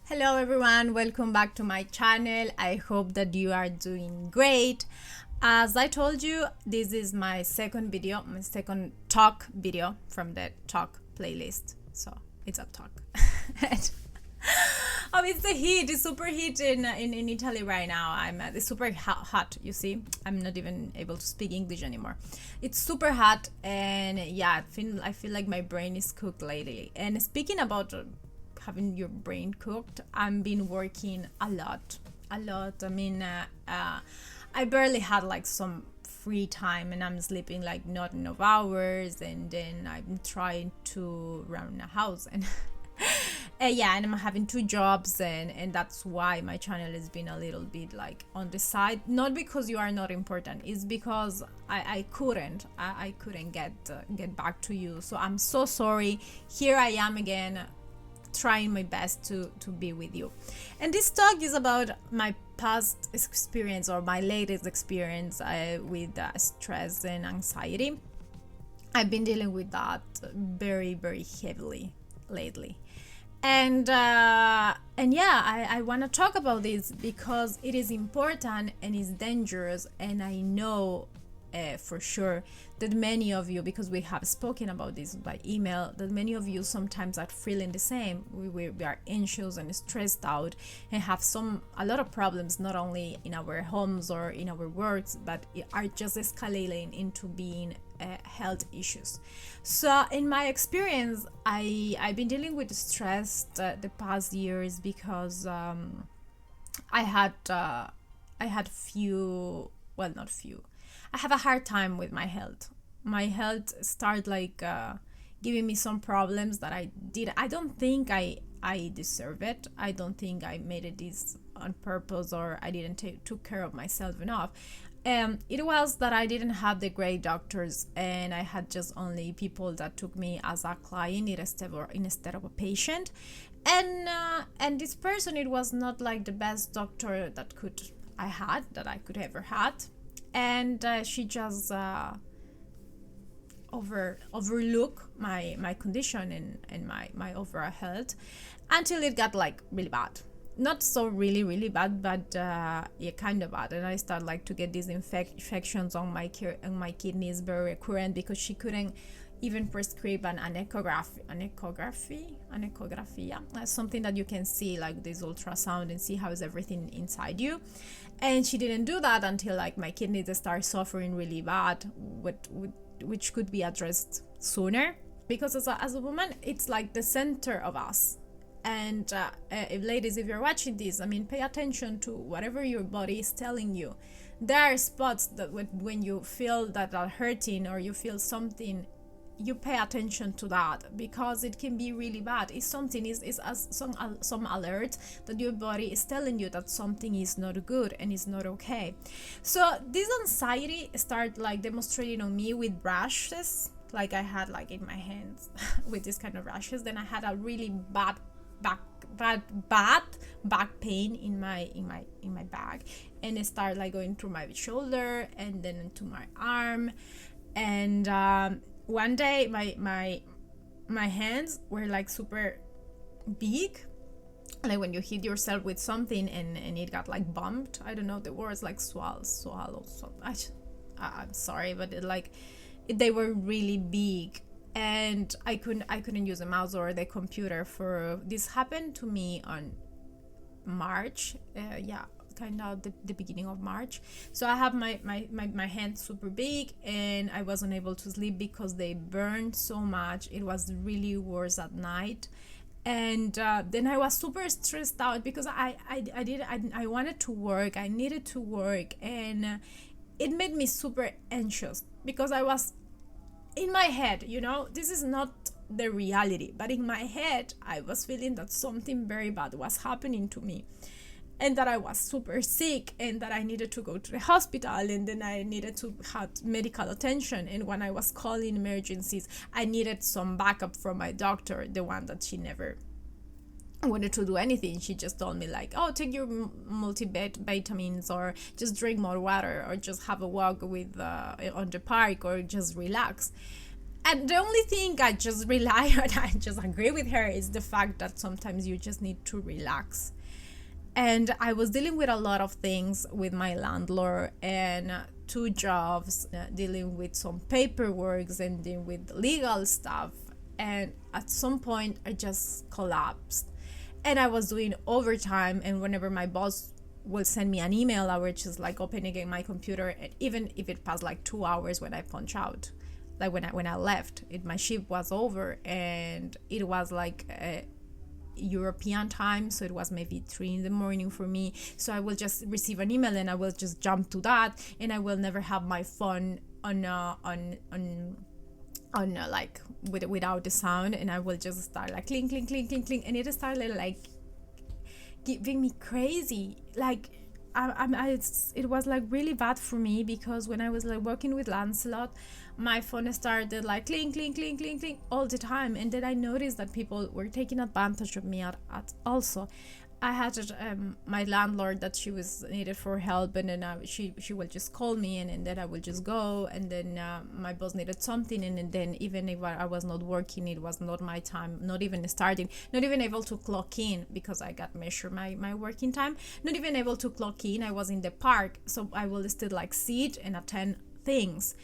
Hello everyone, welcome back to my channel. I hope that you are doing great. As I told you, this is my second talk video from the talk playlist. So it's a talk. It's the heat. It's super heat in Italy right now. It's super hot, you see. I'm not even able to speak English anymore. It's super hot, and yeah, I feel like my brain is cooked lately. And speaking about having your brain cooked, I've been working a lot. I barely had like some free time, and I'm sleeping like not enough hours, and then I'm trying to run a house and and I'm having two jobs, and that's why my channel has been a little bit like on the side. Not because you are not important, it's because I couldn't get back to you. So I'm so sorry. Here I am again, trying my best to be with you. And this talk is about my past experience, or my latest experience with stress and anxiety. I've been dealing with that very, very heavily lately. And yeah, I want to talk about this because it is important and it's dangerous, and I know for sure that many of you, because we have spoken about this by email, that many of you sometimes are feeling the same. We are anxious and stressed out and have a lot of problems, not only in our homes or in our works, but are just escalating into being health issues. So in my experience, I've been dealing with stress the past years because I had few, well, not few, I have a hard time with my health. My health started giving me some problems that I don't think I deserve it. I don't think I made it this on purpose, or I didn't took care of myself enough. It was that I didn't have the great doctors, and I had just only people that took me as a client instead of a patient. And this person, it was not like the best doctor that I could ever had. And she just overlook my condition and my overall health, until it got like really bad. Not so really bad, but yeah, kind of bad. And I started like to get these infections on my kidneys, very recurrent, because she couldn't even prescribe an echography, yeah. Something that you can see, like this ultrasound, and see how is everything inside you. And she didn't do that until like my kidneys start suffering really bad, which could be addressed sooner, because as a woman, it's like the center of us. And if you're watching this, pay attention to whatever your body is telling you. There are spots that when you feel that are hurting, or you feel something, you pay attention to that, because it can be really bad. It's something is some alert that your body is telling you that something is not good and is not okay. So this anxiety started like demonstrating on me with rashes, like I had like in my hands with this kind of rashes. Then I had a really bad back pain in my back, and it started like going through my shoulder and then into my arm. And one day my hands were like super big, like when you hit yourself with something and it got like bumped. I don't know the words, like swallow something. I'm sorry, but they were really big, and I couldn't use a mouse or the computer. For this happened to me on March, kind of the beginning of March. So I have my hands super big, and I wasn't able to sleep because they burned so much. It was really worse at night. And then I was super stressed out because I wanted to work. I needed to work, and it made me super anxious, because I was in my head, this is not the reality, but in my head I was feeling that something very bad was happening to me, and that I was super sick, and that I needed to go to the hospital, and then I needed to have medical attention. And when I was calling emergencies, I needed some backup from my doctor, the one that she never wanted to do anything. She just told me like, oh, take your multivitamins, or just drink more water, or just have a walk with on the park, or just relax. And the only thing I just rely on, I just agree with her, is the fact that sometimes you just need to relax. And I was dealing with a lot of things with my landlord, and two jobs, dealing with some paperwork and dealing with legal stuff. And at some point, I just collapsed. And I was doing overtime. And whenever my boss will send me an email, I would just like open again my computer. And even if it passed like 2 hours when I punch out, like when I left, my shift was over, and it was like European time, so it was maybe 3 a.m. for me. So I will just receive an email and I will just jump to that, and I will never have my phone on like without the sound, and I will just start like clink clink clink clink clink, and it started like giving me crazy. Like it was like really bad for me, because when I was like working with Lancelot, my phone started like clink clink clink clink clink all the time, and then I noticed that people were taking advantage of me at also. I had my landlord that she was needed for help, and then she will just call me, and then I will just go, and then my boss needed something, and then even if I was not working, it was not my time, not even starting, not even able to clock in, because I got measured my working time, not even able to clock in. I was in the park, so I will still like sit and attend things.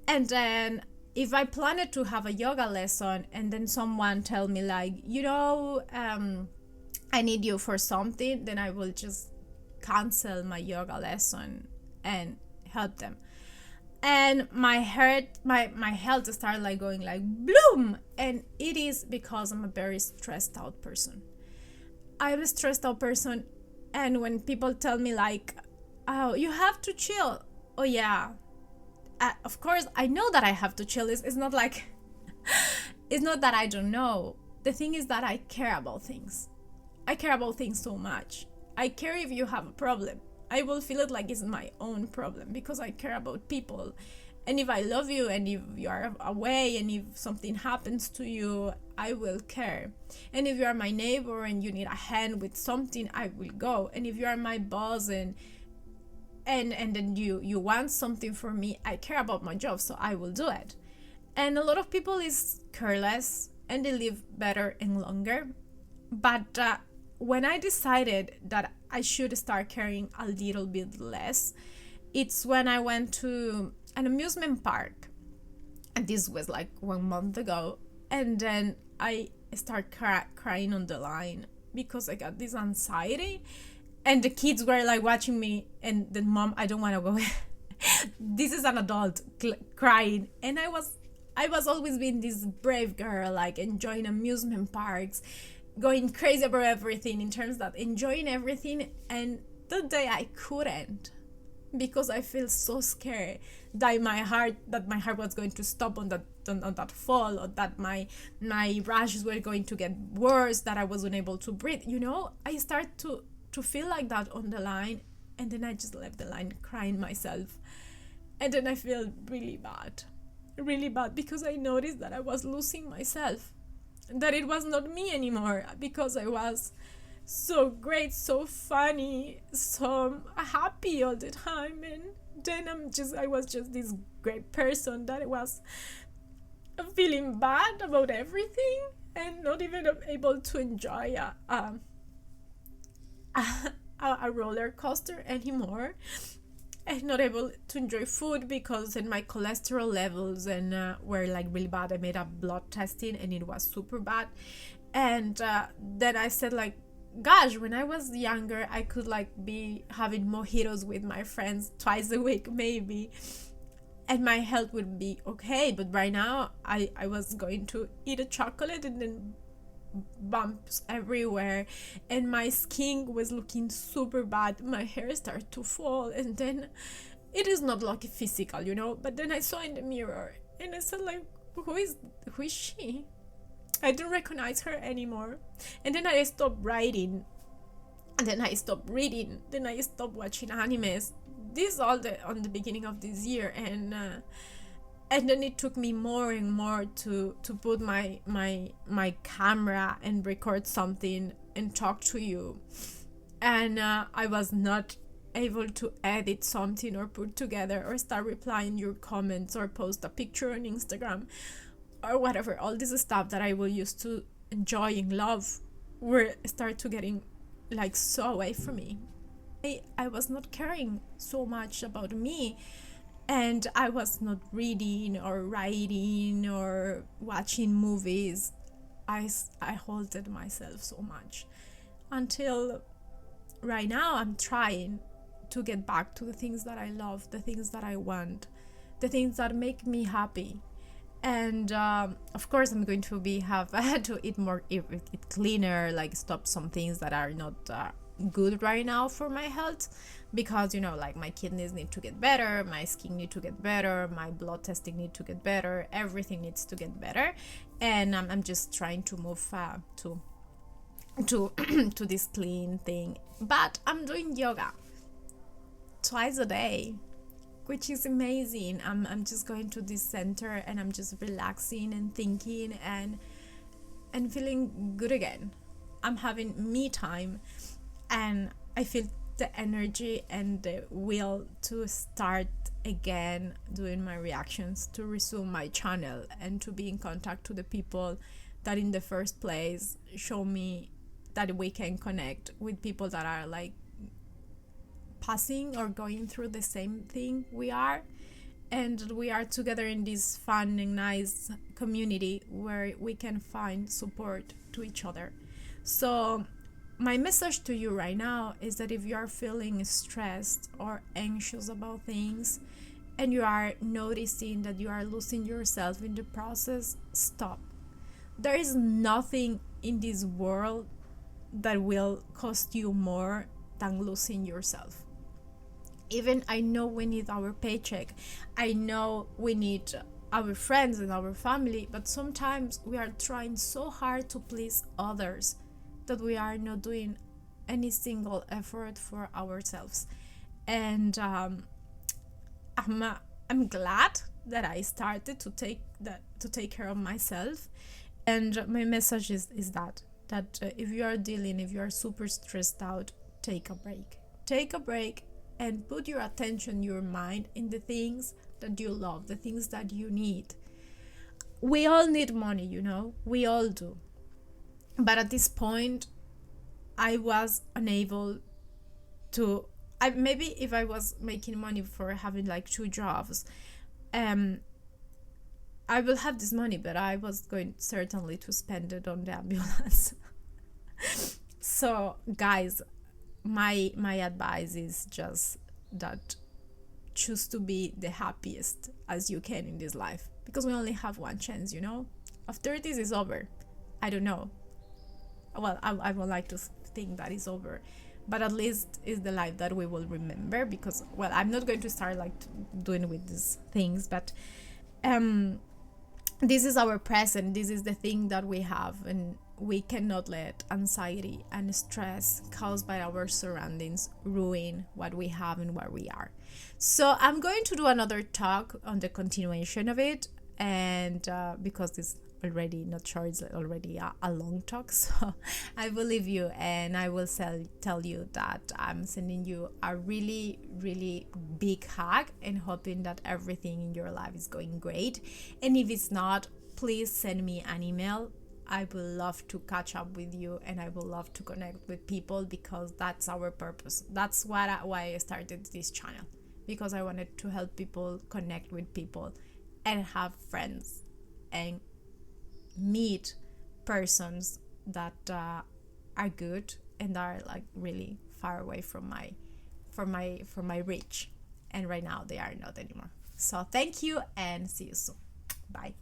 And then if I planned to have a yoga lesson, and then someone tell me like, I need you for something, then I will just cancel my yoga lesson and help them. And my health started like going like bloom. And it is because I'm a very stressed out person. I'm a stressed out person. And when people tell me like, oh, you have to chill. Oh yeah. Of course, I know that I have to chill. It's not like, it's not that I don't know. The thing is that I care about things. I care about things so much. I care if you have a problem. I will feel it like it's my own problem, because I care about people. And if I love you, and if you are away, and if something happens to you, I will care. And if you are my neighbor and you need a hand with something, I will go. And if you are my boss and then you want something from me, I care about my job, so I will do it. And a lot of people is careless, and they live better and longer. But when I decided that I should start caring a little bit less, it's when I went to an amusement park. And this was like 1 month ago. And then I started crying on the line, because I got this anxiety. And the kids were like watching me, and then, Mom, I don't want to go. This is an adult crying. And I was always being this brave girl, like enjoying amusement parks, going crazy about everything, in terms that enjoying everything. And that day I couldn't, because I feel so scared that my heart was going to stop on that fall, or that my rashes were going to get worse, that I was unable to breathe. I start to feel like that on the line, and then I just left the line crying myself. And then I feel really bad, because I noticed that I was losing myself, that it was not me anymore, because I was so great, so funny, so happy all the time. And then I was just this great person that was feeling bad about everything, and not even able to enjoy a roller coaster anymore, and not able to enjoy food, because then my cholesterol levels were like really bad. I made a blood testing, and it was super bad. And then I said like, gosh, when I was younger, I could like be having mojitos with my friends twice a week maybe, and my health would be okay. But right now I was going to eat a chocolate, and then bumps everywhere, and my skin was looking super bad. My hair started to fall, and then it is not like physical, but then I saw in the mirror, and I said like, who is she? I don't recognize her anymore. And then I stopped writing, and then I stopped reading, then I stopped watching animes. This all on the beginning of this year. And then it took me more and more to put my camera and record something and talk to you. And I was not able to edit something, or put together, or start replying your comments, or post a picture on Instagram. or whatever, all this stuff that I will used to enjoy and love were start to getting like so away from me. I was not caring so much about me, and I was not reading or writing or watching movies. I halted myself so much until right now I'm trying to get back to the things that I love, the things that I want, the things that make me happy. And of course I'm going to have to eat more, eat cleaner, like stop some things that are not good right now for my health, because like my kidneys need to get better, my skin need to get better, my blood testing need to get better, everything needs to get better. And I'm just trying to move to to this clean thing. But I'm doing yoga twice a day, which is amazing. I'm just going to this center and I'm just relaxing and thinking and feeling good again. I'm having me time, and I feel the energy and the will to start again doing my reactions, to resume my channel, and to be in contact to the people that in the first place show me that we can connect with people that are like passing or going through the same thing we are, and we are together in this fun and nice community where we can find support to each other. So my message to you right now is that if you are feeling stressed or anxious about things, and you are noticing that you are losing yourself in the process, stop. There is nothing in this world that will cost you more than losing yourself. Even I know we need our paycheck, I know we need our friends and our family, but sometimes we are trying so hard to please others that we are not doing any single effort for ourselves. And I'm glad that I started to take care of myself. And my message is that if you are super stressed out, take a break and put your attention, your mind in the things that you love, the things that you need. We all need money, we all do. But at this point, I was unable to. Maybe if I was making money for having like 2 jobs, I will have this money, but I was going certainly to spend it on the ambulance. So, guys, my advice is just that choose to be the happiest as you can in this life, because we only have one chance. After this is over, I don't know. Well, I would like to think that is over, but at least is the life that we will remember. Because, well, I'm not going to start like doing with these things, but this is our present, this is the thing that we have, and we cannot let anxiety and stress caused by our surroundings ruin what we have and where we are. So I'm going to do another talk on the continuation of it, and because this already not short, it's already a long talk, so I will leave you and I will tell you that I'm sending you a really, really big hug and hoping that everything in your life is going great. And if it's not, please send me an email. I would love to catch up with you, and I would love to connect with people, because that's our purpose. That's why I started this channel, because I wanted to help people connect with people and have friends and meet persons that are good and are like really far away from my reach, and right now they are not anymore. So thank you and see you soon. Bye.